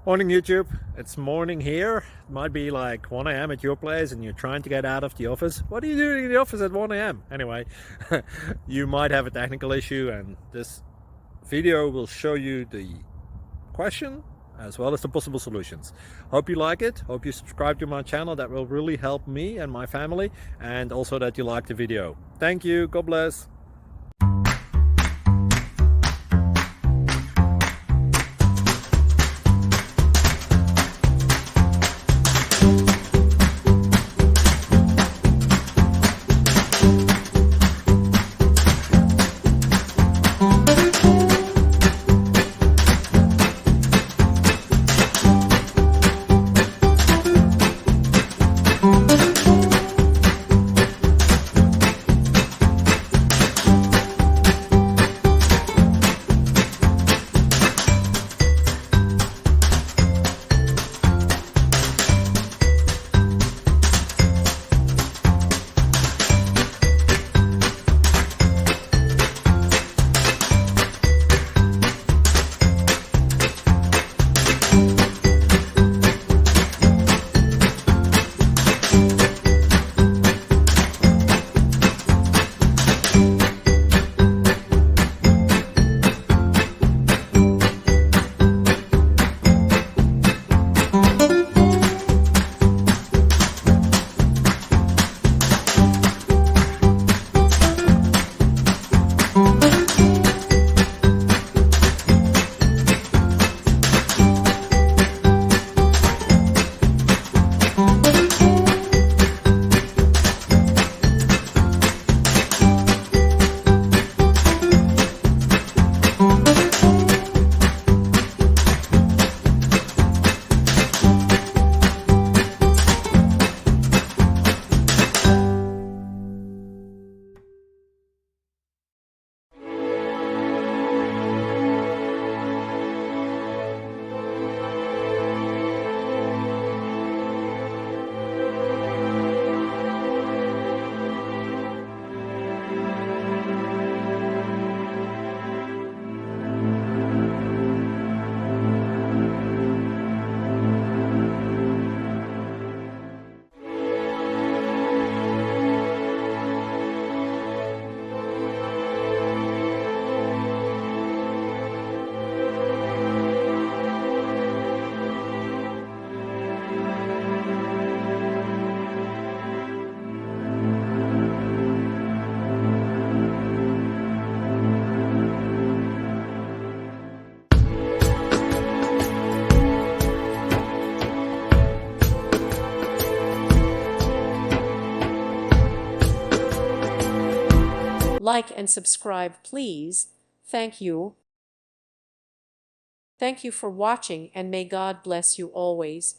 Morning YouTube, it's morning here. It might be like 1 a.m. at your place and you're trying to get out of the office. What are you doing in the office at 1 a.m.? Anyway, you might have a technical issue and this video will show you the question as well as the possible solutions. Hope you like it, hope you subscribe to my channel. That will really help me and my family, and also that you like the video. Thank you, God bless. Like and subscribe, please. Thank you. Thank you for watching, and may God bless you always.